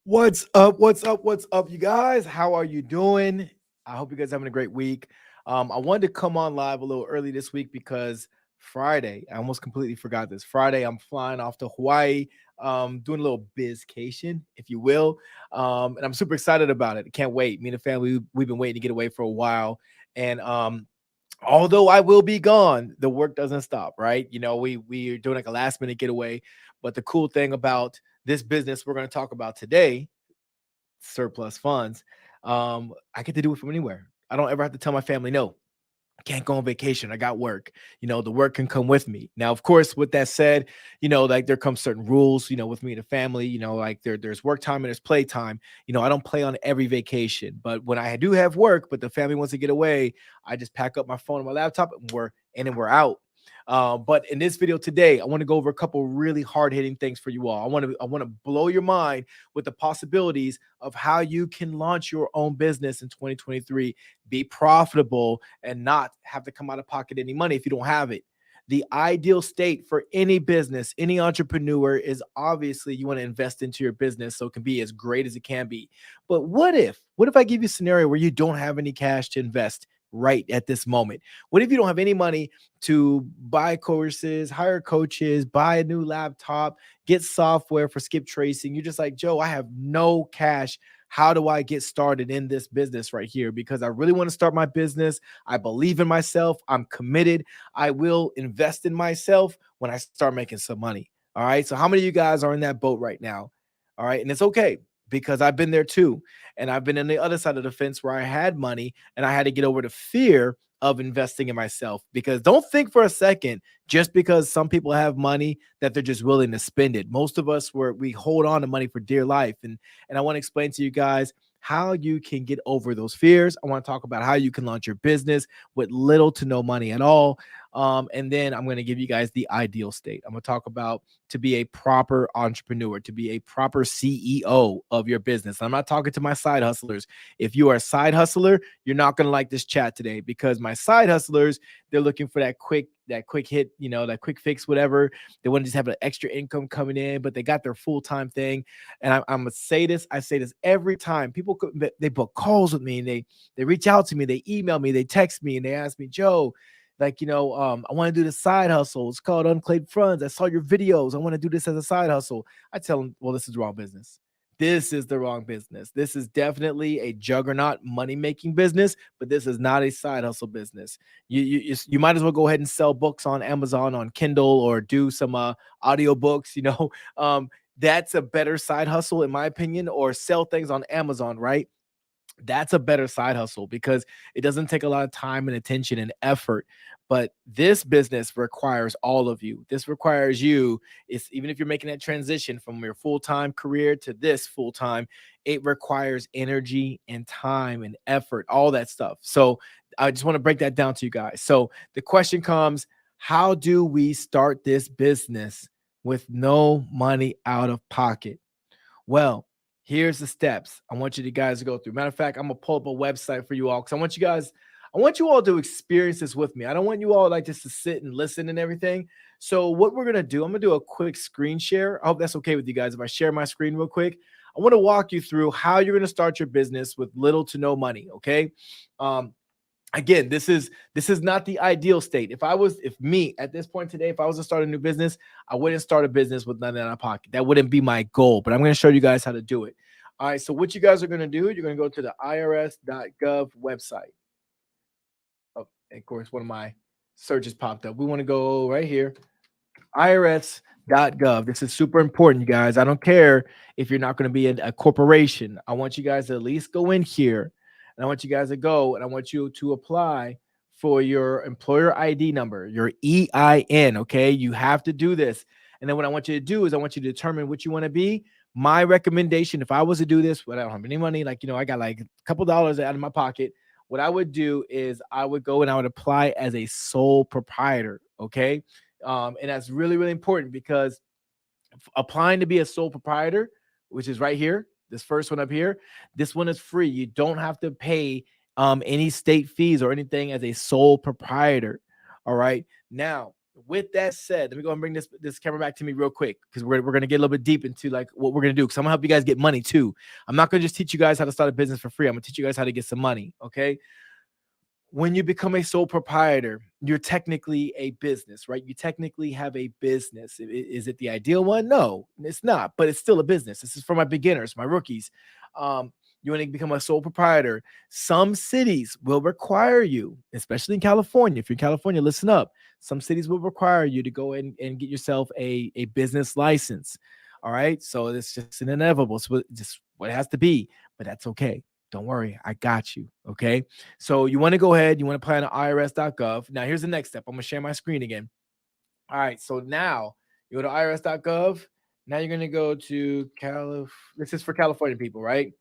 What's up? What's up? What's up, you guys? How are you doing? I hope you guys are having a great week. I wanted to come on live a little early this week because Friday, I almost completely forgot this. Friday, I'm flying off to Hawaii, doing a little bizcation, if you will. And I'm super excited about it. Can't wait. Me and the family, we've been waiting to get away for a while. And although I will be gone, the work doesn't stop, right? You know, we are doing like a last minute getaway. But the cool thing about this business we're going to talk about today, surplus funds, I get to do it from anywhere. I don't ever have to tell my family no. I can't go on vacation. I got work. You know, the work can come with me. Now, of course, with that said, you know, like there comes certain rules, you know, with me and the family, you know, like there's work time and there's play time. You know, I don't play on every vacation, but when I do have work, but the family wants to get away, I just pack up my phone and my laptop and then we're out. But in this video today, I want to go over a couple really hard-hitting things for you all. I want to blow your mind with the possibilities of how you can launch your own business in 2023, be profitable, and not have to come out of pocket any money if you don't have it. The ideal state for any business, any entrepreneur is obviously you want to invest into your business so it can be as great as it can be. But what if I give you a scenario where you don't have any cash to invest right at this moment? What if you don't have any money to buy courses, hire coaches, buy a new laptop, get software for skip tracing? You're just like, Joe, I have no cash. How do I get started in this business right here? Because I really want to start my business. I believe in myself. I'm committed. I will invest in myself when I start making some money. All right. So how many of you guys are in that boat right now? All right. And it's okay, because I've been there too. And I've been on the other side of the fence where I had money and I had to get over the fear of investing in myself. Because don't think for a second, just because some people have money, that they're just willing to spend it. Most of us, we hold on to money for dear life. And I want to explain to you guys how you can get over those fears. I want to talk about how you can launch your business with little to no money at all. And then I'm going to give you guys the ideal state. I'm going to talk about to be a proper entrepreneur, to be a proper CEO of your business. I'm not talking to my side hustlers. If you are a side hustler, you're not going to like this chat today, because my side hustlers, they're looking for that quick hit, you know, that quick fix, whatever. They want to just have an extra income coming in, but they got their full-time thing. And I'm going to say this. I say this every time. People, they book calls with me, and they reach out to me, they email me, they text me, and they ask me, Joe, like, you know, I want to do this side hustle. It's called Unclaimed Funds. I saw your videos. I want to do this as a side hustle. I tell them, well, this is the wrong business. This is the wrong business. This is definitely a juggernaut money-making business, but this is not a side hustle business. You might as well go ahead and sell books on Amazon, on Kindle, or do some audio books. You know, that's a better side hustle, in my opinion, or sell things on Amazon, right? That's a better side hustle because it doesn't take a lot of time and attention and effort. But this business requires all of you. This requires you. It's even if you're making that transition from your full-time career to this full-time, it requires energy and time and effort, all that stuff. So I just want to break that down to you guys. So the question comes, how do we start this business with no money out of pocket? Well, here's the steps I want you guys to go through. Matter of fact, I'm gonna pull up a website for you all, because I want you all to experience this with me. I don't want you all like just to sit and listen and everything. So what we're gonna do, I'm gonna do a quick screen share. I hope that's okay with you guys if I share my screen real quick. I want to walk you through how you're gonna start your business with little to no money. Okay. Again, this is not the ideal state. If me at this point today, if I was to start a new business, I wouldn't start a business with nothing out of pocket. That wouldn't be my goal, but I'm going to show you guys how to do it. All right. So what you guys are going to do, you're going to go to the irs.gov website. Oh, and of course, one of my searches popped up. We want to go right here, irs.gov. This is super important, you guys. I don't care if you're not going to be a corporation. I want you guys to at least go in here. And I want you guys to go, and I want you to apply for your employer ID number, your EIN. Okay. You have to do this. And then what I want you to do is I want you to determine what you want to be. My recommendation, if I was to do this, but I don't have any money, like, you know, I got like a couple dollars out of my pocket. What I would do is I would go and I would apply as a sole proprietor. Okay. And that's really, really important, because applying to be a sole proprietor, which is right here, this first one up here, this one is free. You don't have to pay any state fees or anything as a sole proprietor. All right. Now, with that said, let me go and bring this camera back to me real quick because we're gonna get a little bit deep into like what we're gonna do. Because I'm gonna help you guys get money too. I'm not gonna just teach you guys how to start a business for free. I'm gonna teach you guys how to get some money. Okay. When you become a sole proprietor, you're technically a business, right? You technically have a business. Is it the ideal one? No, it's not, but it's still a business. This is for my beginners, my rookies. You want to become a sole proprietor. Some cities will require you, especially in California. If you're in California, listen up. Some cities will require you to go and get yourself a business license. All right. So it's just an inevitable. It's just what it has to be, but that's okay. Don't worry. I got you. Okay. So you want to go ahead, you want to apply on irs.gov. Now, here's the next step. I'm going to share my screen again. All right. So now you go to irs.gov. Now you're going to go to This is for California people, right?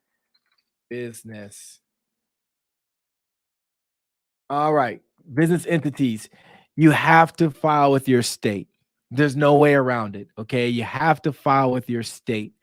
Business. All right. Business entities. You have to file with your state. There's no way around it. Okay. You have to file with your state.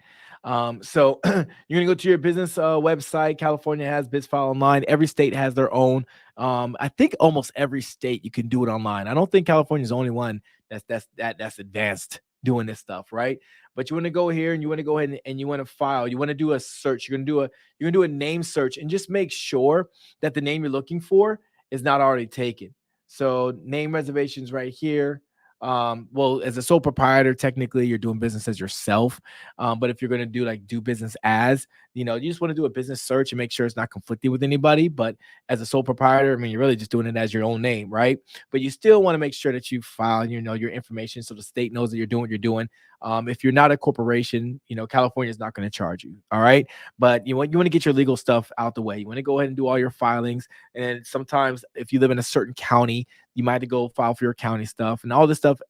So you're gonna go to your business website. California has BizFile Online. Every state has their own. I think almost every state you can do it online. I don't think California is the only one that's advanced doing this stuff, right? But you want to go here and you want to go ahead and you want to file. You want to do a search. You're gonna do a name search and just make sure that the name you're looking for is not already taken. So name reservations right here. Well, as a sole proprietor, technically you're doing business as yourself. But if you're going to do business as, you just want to do a business search and make sure it's not conflicting with anybody. But as a sole proprietor, I mean, you're really just doing it as your own name, right? But you still want to make sure that you file, your information so the state knows that you're doing what you're doing. If you're not a corporation, California is not going to charge you. All right. But you want to get your legal stuff out the way. You want to go ahead and do all your filings. And sometimes if you live in a certain county, you might have to go file for your county stuff, and all this stuff,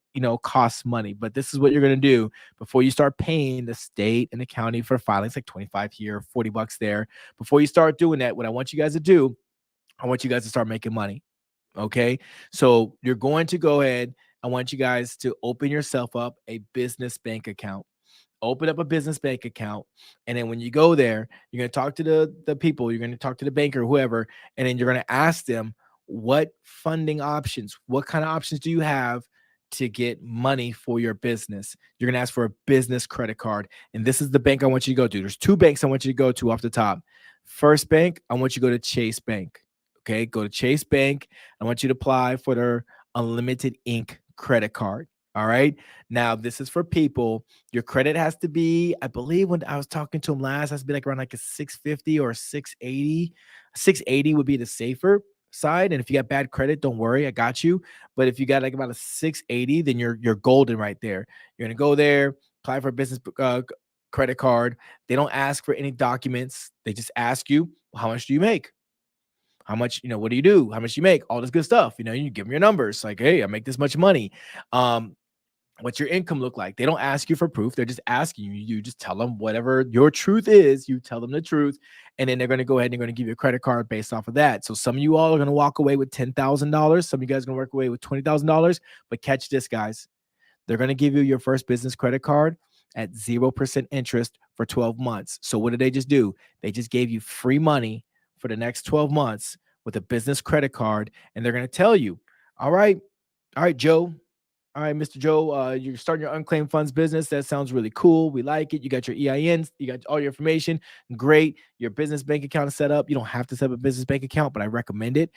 costs money. But this is what you're going to do before you start paying the state and the county for filings, like 25 here, $40 there. Before you start doing that, what I want you guys to do, I want you guys to start making money. Okay. So you're going to go ahead. I want you guys to open yourself up a business bank account. Open up a business bank account, and then when you go there, you're going to talk to the people, you're going to talk to the banker, whoever, and then you're going to ask them what funding options, what kind of options do you have to get money for your business. You're going to ask for a business credit card, and this is the bank I want you to go to. There's two banks I want you to go to off the top. First bank, I want you to go to Chase Bank. Okay, go to Chase Bank. I want you to apply for their Unlimited Inc. credit card. All right. Now, this is for people. Your credit has to be, I believe when I was talking to him last, has to be like around like a 650 or 680. 680 would be the safer side. And if you got bad credit, don't worry, I got you. But if you got like about a 680, then you're golden right there. You're gonna go there, apply for a business credit card. They don't ask for any documents. They just ask you, well, how much do you make? How much, what do you do? How much you make? All this good stuff. You give them your numbers. Like, hey, I make this much money. What's your income look like? They don't ask you for proof. They're just asking you. You just tell them whatever your truth is. You tell them the truth, and then they're going to go ahead and they're going to give you a credit card based off of that. So some of you all are going to walk away with $10,000. Some of you guys are going to walk away with $20,000. But catch this, guys. They're going to give you your first business credit card at 0% interest for 12 months. So what did they just do? They just gave you free money for the next 12 months with a business credit card, and they're going to tell you, all right, Joe. All right, Mr. Joe, you're starting your unclaimed funds business. That sounds really cool. We like it. You got your EINs, you got all your information. Great. Your business bank account is set up. You don't have to set up a business bank account, but I recommend it.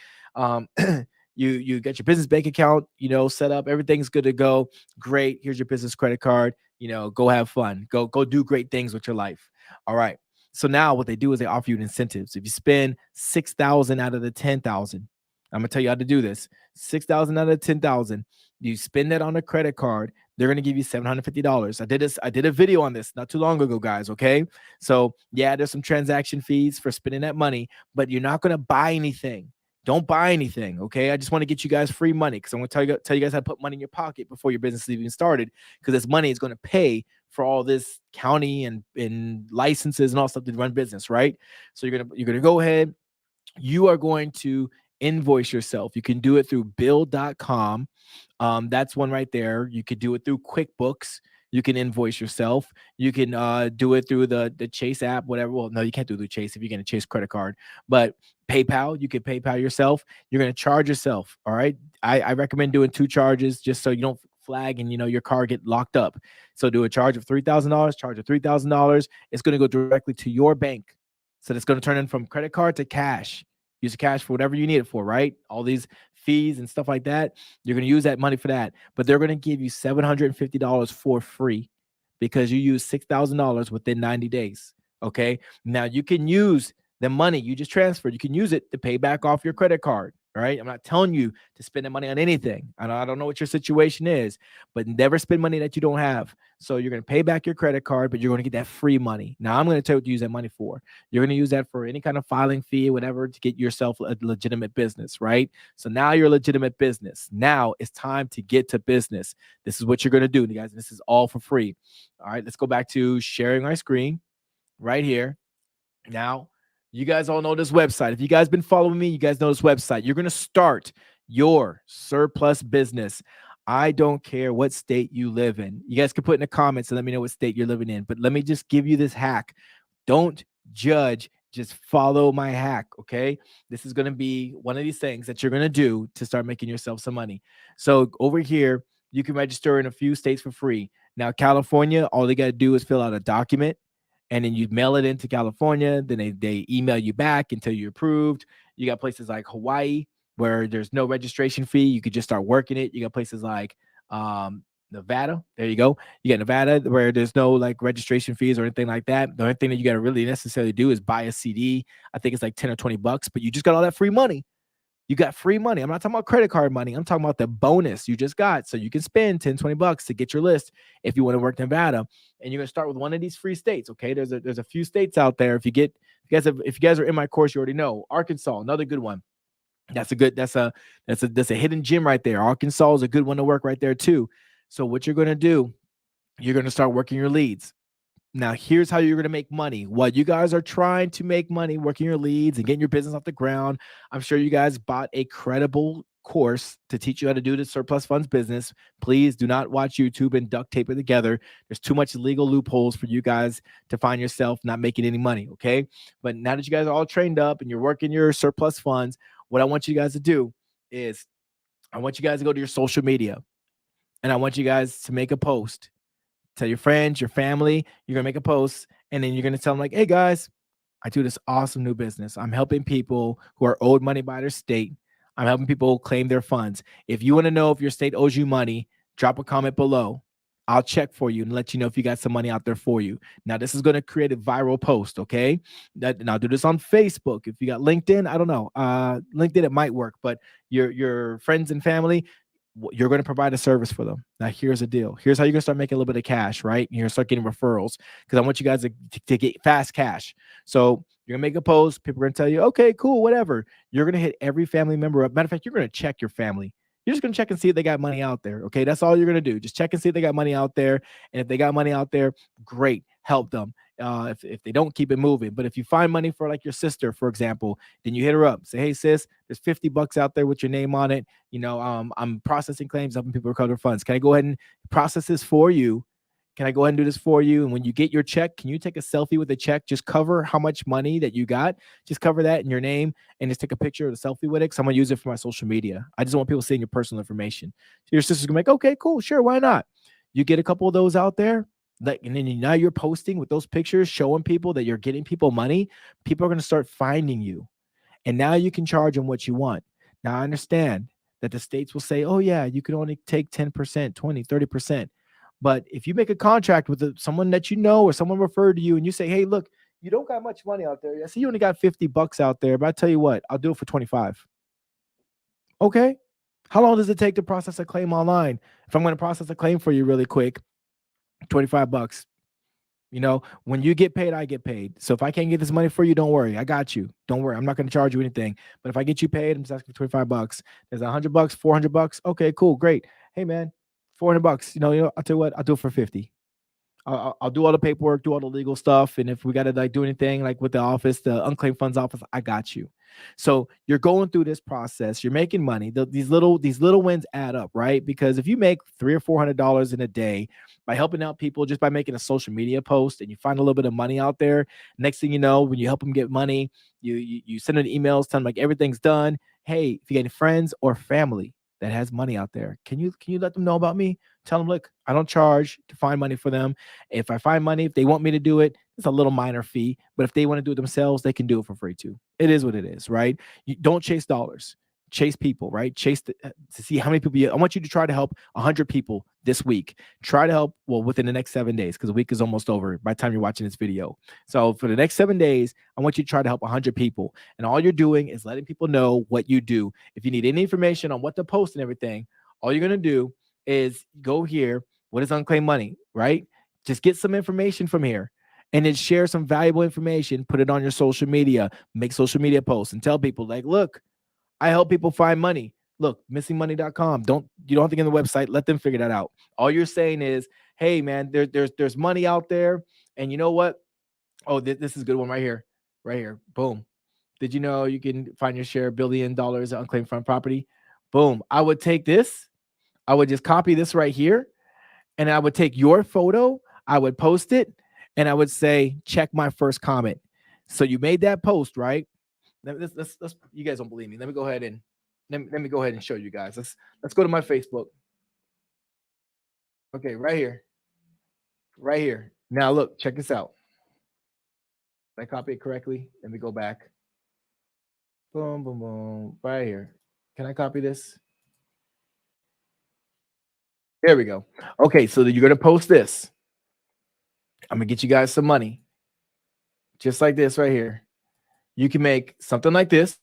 You got your business bank account, set up. Everything's good to go. Great. Here's your business credit card. Go have fun. Go do great things with your life. All right. So now what they do is they offer you incentives. If you spend 6,000 out of the 10,000, I'm gonna tell you how to do this. 6,000 out of 10,000. You spend that on a credit card, they're gonna give you $750. I did a video on this not too long ago, guys. Okay. So yeah, there's some transaction fees for spending that money, but you're not gonna buy anything. Don't buy anything. Okay. I just want to get you guys free money because I'm gonna tell you guys how to put money in your pocket before your business is even started. Because this money is going to pay for all this county and licenses and all stuff to run business, right? So you're gonna go ahead. You are going to invoice yourself. You can do it through bill.com. That's one right there. You could do it through QuickBooks. You can invoice yourself. You can do it through the Chase app, whatever. Well, no, you can't do the Chase if you're getting a Chase credit card, but PayPal, you can PayPal yourself. You're going to charge yourself. All right. I recommend doing 2 charges just so you don't flag and your car get locked up. So do a charge of $3,000, charge of $3,000. It's going to go directly to your bank. So that's going to turn in from credit card to cash. Use the cash for whatever you need it for, right? All these fees and stuff like that. You're going to use that money for that. But they're going to give you $750 for free because you use $6,000 within 90 days. Okay. Now you can use the money you just transferred. You can use it to pay back off your credit card. All right. I'm not telling you to spend the money on anything. I don't know what your situation is, but never spend money that you don't have. So you're going to pay back your credit card, but you're going to get that free money. Now I'm going to tell you what to use that money for. You're going to use that for any kind of filing fee, whatever, to get yourself a legitimate business, right? So now you're a legitimate business. Now it's time to get to business. This is what you're going to do, guys. This is all for free. All right. Let's go back to sharing my screen right here. Now, you guys all know this website. If you guys been following me, you guys know this website. You're going to start your surplus business. I don't care what state you live in. You guys can put in the comments and let me know what state you're living in. But let me just give you this hack. Don't judge. Just follow my hack, okay? This is going to be one of these things that you're going to do to start making yourself some money. So over here, you can register in a few states for free. Now, California, all you got to do is fill out a document, and then you mail it into California. Then they email you back until you're approved. You got places like Hawaii where there's no registration fee. You could just start working it. You got places like Nevada. There you go. You got Nevada where there's no like registration fees or anything like that. The only thing that you got to really necessarily do is buy a CD. I think it's like 10 or 20 bucks, but you just got all that free money. You got free money. I'm not talking about credit card money. I'm talking about the bonus you just got. So you can spend 10, 20 bucks to get your list if you want to work Nevada. And you're going to start with one of these free states. Okay. There's a few states out there. If you guys are in my course, you already know. Arkansas, another good one. That's a hidden gem right there. Arkansas is a good one to work right there too. So what you're going to do, you're going to start working your leads. Now, here's how you're going to make money. While you guys are trying to make money, working your leads and getting your business off the ground, I'm sure you guys bought a credible course to teach you how to do the surplus funds business. Please do not watch YouTube and duct tape it together. There's too much legal loopholes for you guys to find yourself not making any money, okay? But now that you guys are all trained up and you're working your surplus funds, what I want you guys to do is I want you guys to go to your social media, and I want you guys to make a post. Tell your friends, your family, you're going to make a post, and then you're going to tell them like, hey guys, I do this awesome new business. I'm helping people who are owed money by their state. I'm helping people claim their funds. If you want to know if your state owes you money, drop a comment below. I'll check for you and let you know if you got some money out there for you. Now, this is going to create a viral post, okay? And I'll do this on Facebook. If you got LinkedIn, I don't know. LinkedIn, it might work, but your friends and family, you're going to provide a service for them. Now, here's the deal. Here's how you're going to start making a little bit of cash, right? You're going to start getting referrals because I want you guys to get fast cash. So you're going to make a post. People are going to tell you, okay, cool, whatever. You're going to hit every family member up. Matter of fact, you're going to check your family. You're just going to check and see if they got money out there. Okay. That's all you're going to do. Just check and see if they got money out there. And if they got money out there, great. Help them. If they don't, keep it moving. But if you find money for like your sister, for example, then you hit her up. Say, hey, sis, there's 50 bucks out there with your name on it. I'm processing claims, helping people recover funds. Can I go ahead and process this for you? Can I go ahead and do this for you? And when you get your check, can you take a selfie with the check? Just cover how much money that you got. Just cover that in your name and just take a picture of the selfie with it. Because I'm going to use it for my social media. I just want people seeing your personal information. So your sister's going to be like, okay, cool, sure, why not? You get a couple of those out there. And then now you're posting with those pictures, showing people that you're getting people money. People are going to start finding you. And now you can charge them what you want. Now I understand that the states will say, oh yeah, you can only take 10%, 20, 30%. But if you make a contract with someone that you know or someone referred to you and you say, hey, look, you don't got much money out there. I see you only got 50 bucks out there, but I tell you what, I'll do it for 25. Okay. How long does it take to process a claim online? If I'm going to process a claim for you really quick, 25 bucks. When you get paid, I get paid. So if I can't get this money for you, don't worry. I got you. Don't worry. I'm not going to charge you anything. But if I get you paid, I'm just asking for 25 bucks. There's 100 bucks, 400 bucks. Okay, cool. Great. Hey man, 400 bucks. I'll tell you what, I'll do it for 50. I'll do all the paperwork, do all the legal stuff, and if we got to like do anything like with the office, the unclaimed funds office, I got you. So you're going through this process, you're making money. These little wins add up, right? Because if you make $300 or $400 in a day by helping out people, just by making a social media post, and you find a little bit of money out there, next thing you know, when you help them get money, you send them emails telling them like everything's done. Hey, if you get any friends or family that has money out there, can you let them know about me? Tell them, look, I don't charge to find money for them. If I find money, if they want me to do it, it's a little minor fee. But if they want to do it themselves, they can do it for free too. It is what it is, right? You don't chase dollars, chase people, right? To see how many people I want you to try to help 100 people this week. Try to help, well, within the next 7 days, because the week is almost over by the time you're watching this video. So for the next 7 days, I want you to try to help 100 people. And all you're doing is letting people know what you do. If you need any information on what to post and everything, all you're going to do is go here. What is unclaimed money, right? Just get some information from here and then share some valuable information, put it on your social media, make social media posts and tell people like, look, I help people find money. Look, missingmoney.com. You don't have to get on the website. Let them figure that out. All you're saying is, hey man, there's money out there. And you know what? Oh, this is a good one right here. Right here. Boom. Did you know you can find your share $1 billion of unclaimed front property? Boom. I would take this. I would just copy this right here, and I would take your photo, I would post it, and I would say, check my first comment. So you made that post, right? Let's you guys don't believe me. Let me go ahead and let me go ahead and show you guys. Let's go to my Facebook. Okay, right here. Right here. Now look, check this out. Did I copy it correctly? Let me go back. Boom, boom, boom. Right here. Can I copy this? There we go. Okay, so you're gonna post this. I'm gonna get you guys some money. Just like this right here. You can make something like this.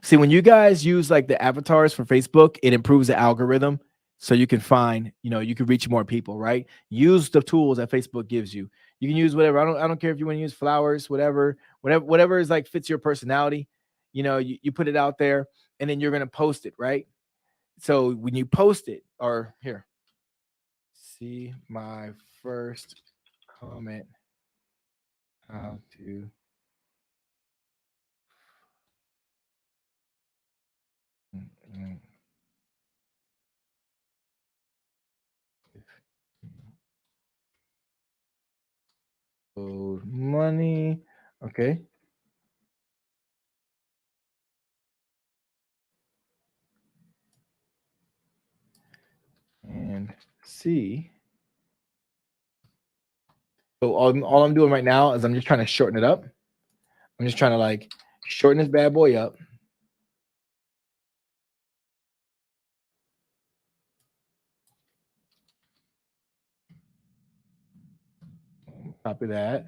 See, when you guys use like the avatars for Facebook, it improves the algorithm so you can find, you can reach more people, right? Use the tools that Facebook gives you. You can use whatever. I don't care if you want to use flowers, whatever is like fits your personality. You put it out there and then you're gonna post it, right? So when you post it, or here, see my first comment, how to money. Okay. And see. So all I'm doing right now is I'm just trying to shorten it up. I'm just trying to like shorten this bad boy up. Copy that.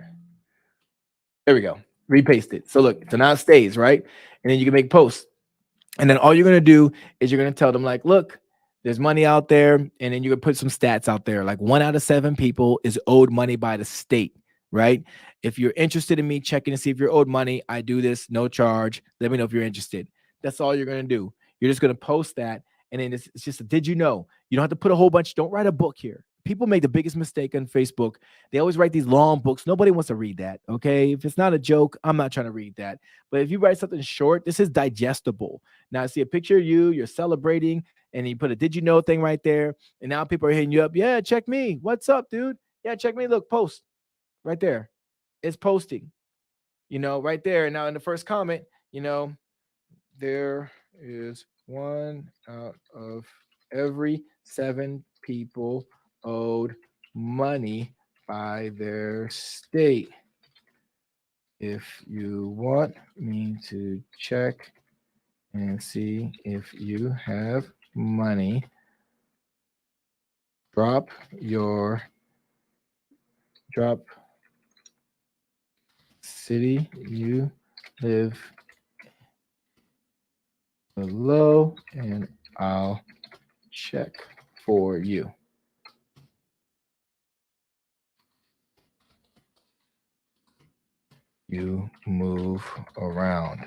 There we go. Repaste it. So look, so now it stays, right? And then you can make posts. And then all you're going to do is you're going to tell them like, look, there's money out there. And then you can put some stats out there. Like 1 out of 7 people is owed money by the state, right? If you're interested in me checking to see if you're owed money, I do this, no charge. Let me know if you're interested. That's all you're going to do. You're just going to post that. And then it's just a, did you know? You don't have to put a whole bunch. Don't write a book here. People make the biggest mistake on Facebook. They always write these long books. Nobody wants to read that. Okay. If it's not a joke, I'm not trying to read that. But if you write something short, this is digestible. Now I see a picture of you're celebrating, and you put a did you know thing right there. And now people are hitting you up. Yeah, check me. What's up, dude? Yeah, check me. Look, post right there. It's posting, right there. And now in the first comment, there is 1 out of every 7 people owed money by their state. If you want me to check and see if you have money, drop city you live below and I'll check for you. You move around.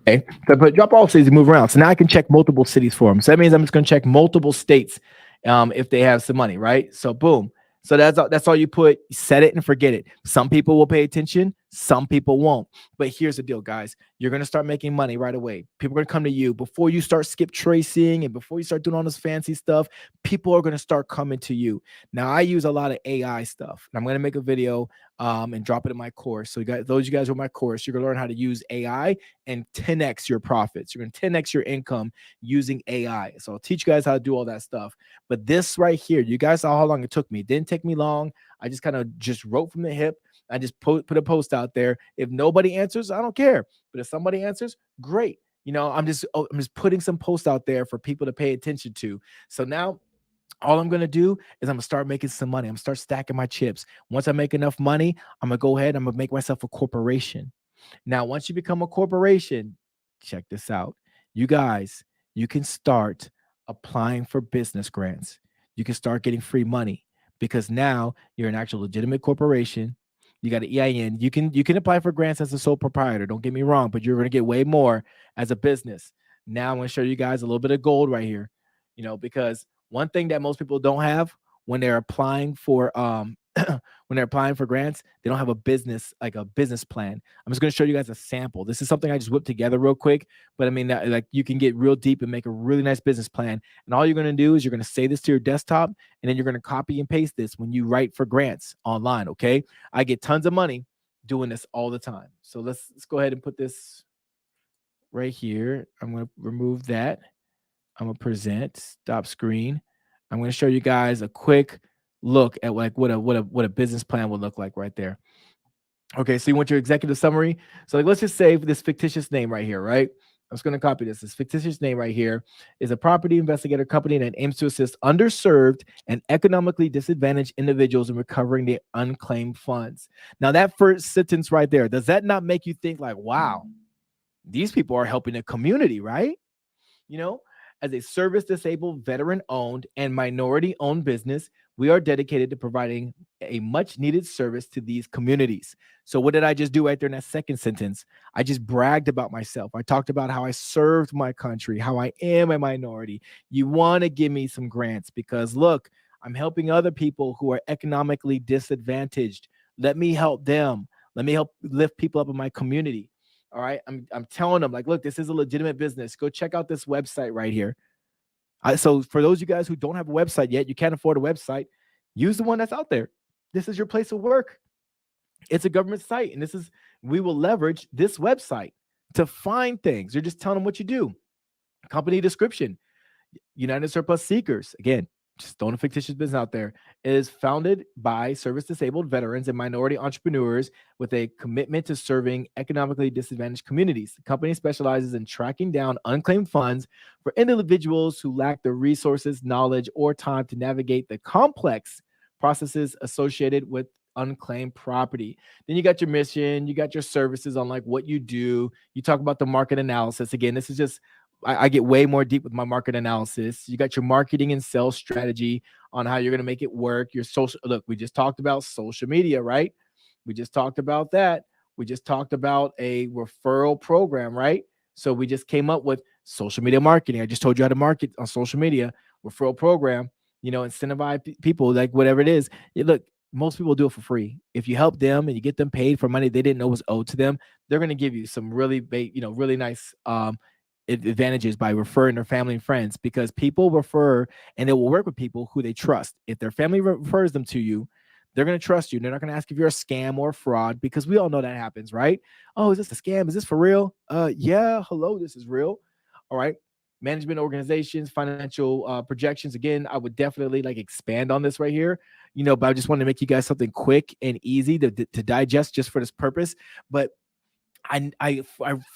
Okay, so but drop all cities and move around. So now I can check multiple cities for them. So that means I'm just going to check multiple states if they have some money, right? So boom. So that's all you put. Set it and forget it. Some people will pay attention, some people won't. But here's the deal, guys. You're gonna start making money right away. People are gonna come to you before you start skip tracing and before you start doing all this fancy stuff. People are gonna start coming to you. Now, I use a lot of AI stuff, and I'm gonna make a video and drop it in my course. So, those you guys who are my course, you're gonna learn how to use AI and 10x your profits. You're gonna 10x your income using AI. So, I'll teach you guys how to do all that stuff. But this right here, you guys saw how long it took me. It didn't take me long. I just kind of just wrote from the hip. I just put a post out there. If nobody answers, I don't care. But if somebody answers, great. I'm just putting some posts out there for people to pay attention to. So now all I'm gonna do is I'm gonna start making some money. I'm gonna start stacking my chips. Once I make enough money, I'm gonna go ahead. I'm gonna make myself a corporation. Now, once you become a corporation, check this out. You guys, you can start applying for business grants. You can start getting free money because now you're an actual legitimate corporation. You got an EIN. You can apply for grants as a sole proprietor. Don't get me wrong, but you're going to get way more as a business. Now I'm going to show you guys a little bit of gold right here. Because one thing that most people don't have when they're applying for when they're applying for grants, they don't have a business, like a business plan. I'm just going to show you guys a sample. This is something I just whipped together real quick, but I mean, like, you can get real deep and make a really nice business plan. And all you're going to do is you're going to save this to your desktop, and then you're going to copy and paste this when you write for grants online. Okay. I get tons of money doing this all the time. So let's go ahead and put this right here. I'm going to remove that. I'm gonna present, stop screen. I'm gonna show you guys a quick look at like what a business plan would look like right there. Okay, so you want your executive summary. So like, let's just say this fictitious name right here, right? I'm just gonna copy this. This fictitious name right here is a property investigator company that aims to assist underserved and economically disadvantaged individuals in recovering their unclaimed funds. Now, that first sentence right there, does that not make you think like, wow, these people are helping the community, right? You know, as a service disabled, veteran owned, and minority owned business, we are dedicated to providing a much needed service to these communities. So, what did I just do right there in that second sentence? I just bragged about myself. I talked about how I served my country, how I am a minority. You want to give me some grants because, look, I'm helping other people who are economically disadvantaged. Let me help them. Let me help lift people up in my community. All right. I'm telling them, like, look, this is a legitimate business. Go check out this website right here. So for those of you guys who don't have a website yet, you can't afford a website, use the one that's out there. This is your place of work. It's a government site. And we will leverage this website to find things. You're just telling them what you do. Company description. United Surplus Seekers. Again, just throwing a fictitious business out there. It is founded by service disabled veterans and minority entrepreneurs with a commitment to serving economically disadvantaged communities. The company specializes in tracking down unclaimed funds for individuals who lack the resources, knowledge, or time to navigate the complex processes associated with unclaimed property. Then you got your mission, you got your services on like what you do. You talk about the market analysis. Again, this is just I get way more deep with my market analysis. You got your marketing and sales strategy on how you're going to make it work. Your social look, we just talked about social media, right? We just talked about that. We just talked about a referral program, right? So we just came up with social media marketing. I just told you how to market on social media, referral program, incentivize people, like whatever it is. Look, most people do it for free. If you help them and you get them paid for money they didn't know was owed to them, they're going to give you some really, really nice advantages by referring their family and friends, because people refer and they will work with people who they trust. If their family refers them to you, they're going to trust you. They're not going to ask if you're a scam or a fraud, because we all know that happens, right? Oh, is this a scam? Is this for real? Yeah. Hello, this is real. All right. Management organizations, financial projections. Again, I would definitely like expand on this right here, but I just wanted to make you guys something quick and easy to digest just for this purpose. But I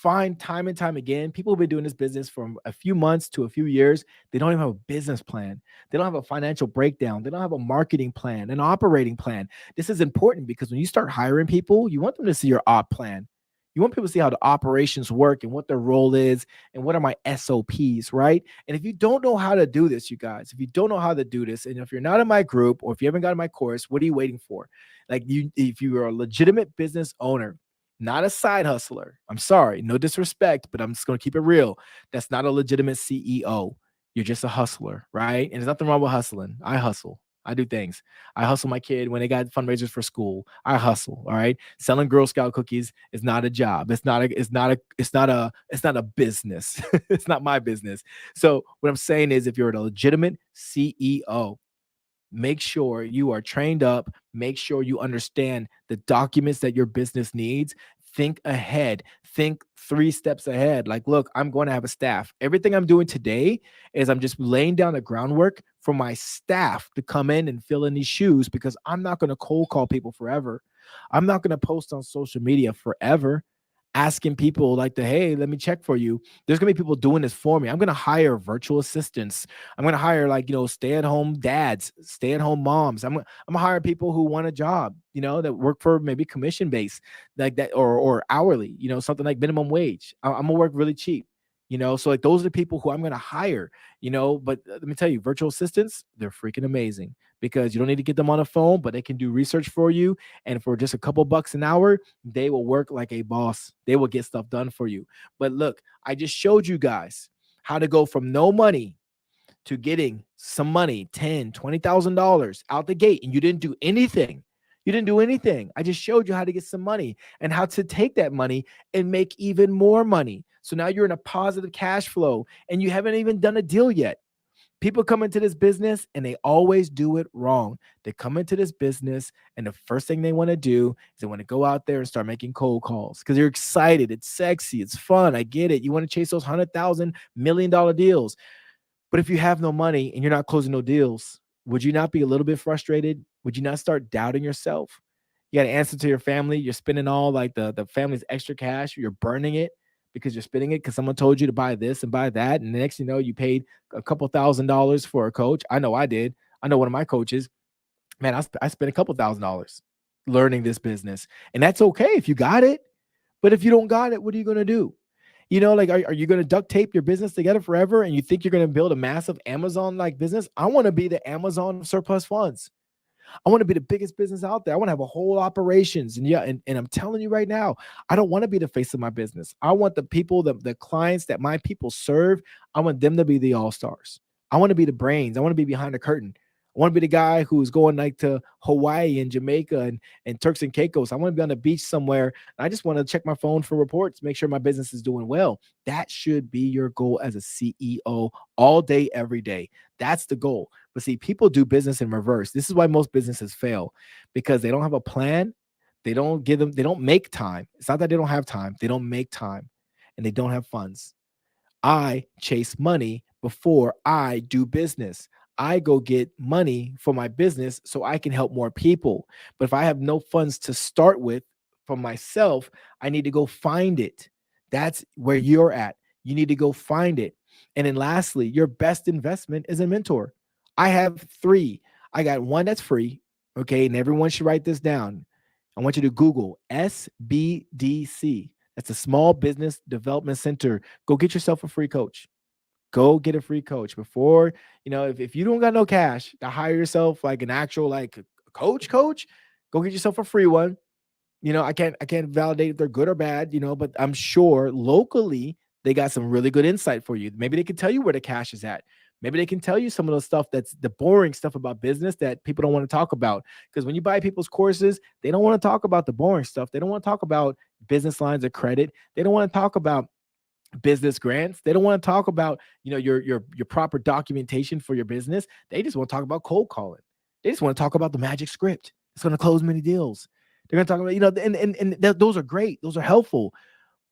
find time and time again, people have been doing this business from a few months to a few years. They don't even have a business plan. They don't have a financial breakdown. They don't have a marketing plan, an operating plan. This is important because when you start hiring people, you want them to see your op plan. You want people to see how the operations work and what their role is and what are my SOPs, right? And if you don't know how to do this, you guys, if you don't know how to do this, and if you're not in my group or if you haven't got in my course, what are you waiting for? Like, if you are a legitimate business owner, not a side hustler. I'm sorry, no disrespect, but I'm just going to keep it real. That's not a legitimate CEO. You're just a hustler, right? And there's nothing wrong with hustling. I hustle. I do things. I hustle my kid when they got fundraisers for school. I hustle. All right. Selling Girl Scout cookies is not a job. It's not a business. It's not my business. So what I'm saying is if you're a legitimate CEO, make sure you are trained up, make sure you understand the documents that your business needs. Think ahead, think 3 steps ahead. Like, look, I'm going to have a staff. Everything I'm doing today is I'm just laying down the groundwork for my staff to come in and fill in these shoes because I'm not going to cold call people forever. I'm not going to post on social media forever asking people like hey, let me check for you. There's gonna be people doing this for me. I'm gonna hire virtual assistants. I'm gonna hire stay-at-home dads, stay-at-home moms. I'm gonna hire people who want a job, that work for maybe commission based like that or hourly, something like minimum wage. I'm gonna work really cheap. So like those are the people who I'm gonna hire, but let me tell you, virtual assistants, they're freaking amazing because you don't need to get them on the phone, but they can do research for you. And for just a couple bucks an hour, they will work like a boss. They will get stuff done for you. But look, I just showed you guys how to go from no money to getting some money, $10,000, $20,000 out the gate, and you didn't do anything. You didn't do anything. I just showed you how to get some money and how to take that money and make even more money. So now you're in a positive cash flow and you haven't even done a deal yet. People come into this business and they always do it wrong. They come into this business and the first thing they want to do is they want to go out there and start making cold calls because you're excited. It's sexy. It's fun. I get it. You want to chase those $100,000 million deals. But if you have no money and you're not closing no deals, would you not be a little bit frustrated? Would you not start doubting yourself? You got to answer to your family. You're spending all like the family's extra cash. You're burning it because you're spending it because someone told you to buy this and buy that. And the next, you paid a couple $1,000s for a coach. I know I did. I know one of my coaches, man, I spent a couple $1,000s learning this business. And that's okay if you got it. But if you don't got it, what are you going to do? Like, are you going to duct tape your business together forever and you think you're going to build a massive Amazon like business? I want to be the Amazon of surplus funds. I want to be the biggest business out there. I want to have a whole operations. And yeah, and I'm telling you right now, I don't want to be the face of my business. I want the people, the clients that my people serve, I want them to be the all-stars. I want to be the brains. I want to be behind the curtain. I want to be the guy who's going like to Hawaii and Jamaica and Turks and Caicos. I want to be on the beach somewhere. And I just want to check my phone for reports, make sure my business is doing well. That should be your goal as a CEO all day, every day. That's the goal. But see, people do business in reverse. This is why most businesses fail because they don't have a plan. They don't make time. It's not that they don't have time. They don't make time and they don't have funds. I chase money before I do business. I go get money for my business so I can help more people. But if I have no funds to start with for myself, I need to go find it. That's where you're at. You need to go find it. And then lastly, your best investment is a mentor. I have 3. I got one that's free. Okay. And everyone should write this down. I want you to Google SBDC. That's a Small Business Development Center. Go get yourself a free coach. Go get a free coach before, if you don't got no cash to hire yourself like an actual like coach, go get yourself a free one. I can't validate if they're good or bad, but I'm sure locally they got some really good insight for you. Maybe they can tell you where the cash is at. Maybe they can tell you some of the stuff that's the boring stuff about business that people don't want to talk about. Because when you buy people's courses, they don't want to talk about the boring stuff. They don't want to talk about business lines of credit. They don't want to talk about business grants. They don't want to talk about, your proper documentation for your business. They just want to talk about cold calling. They just want to talk about the magic script. It's going to close many deals. They're going to talk about, those are great. Those are helpful.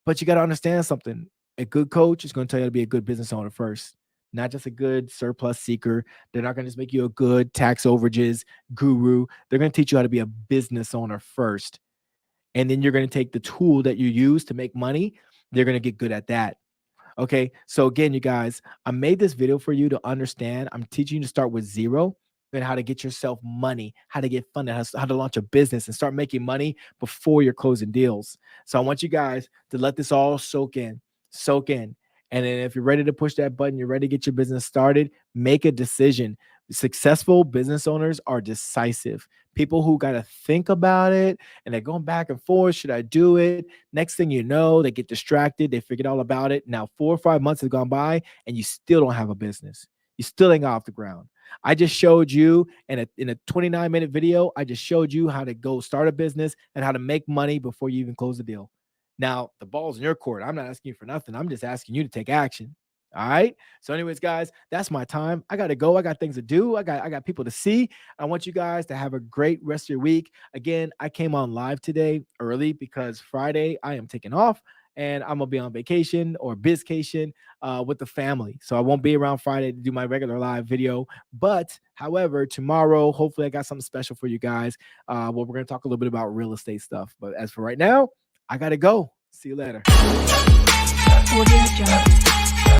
But you got to understand something. A good coach is going to tell you to be a good business owner first, not just a good surplus seeker. They're not going to just make you a good tax overages guru. They're going to teach you how to be a business owner first. And then you're going to take the tool that you use to make money. They're going to get good at that. Okay. So again, you guys, I made this video for you to understand. I'm teaching you to start with zero and how to get yourself money, how to get funded, how to launch a business and start making money before you're closing deals. So I want you guys to let this all soak in. And then if you're ready to push that button, you're ready to get your business started, make a decision. Successful business owners are decisive. People who got to think about it and they're going back and forth. Should I do it? Next thing you know, they get distracted. They forget all about it. Now, 4 or 5 months have gone by and you still don't have a business. You still ain't got off the ground. I just showed you in a 29-minute video, I just showed you how to go start a business and how to make money before you even close the deal. Now, the ball's in your court. I'm not asking you for nothing. I'm just asking you to take action. All right. So, anyways, guys, that's my time. I gotta go. I got things to do. I got people to see. I want you guys to have a great rest of your week. Again, I came on live today early because Friday I am taking off and I'm gonna be on vacation or bizcation with the family. So I won't be around Friday to do my regular live video. But however, tomorrow, hopefully, I got something special for you guys. Where we're gonna talk a little bit about real estate stuff. But as for right now, I gotta go. See you later.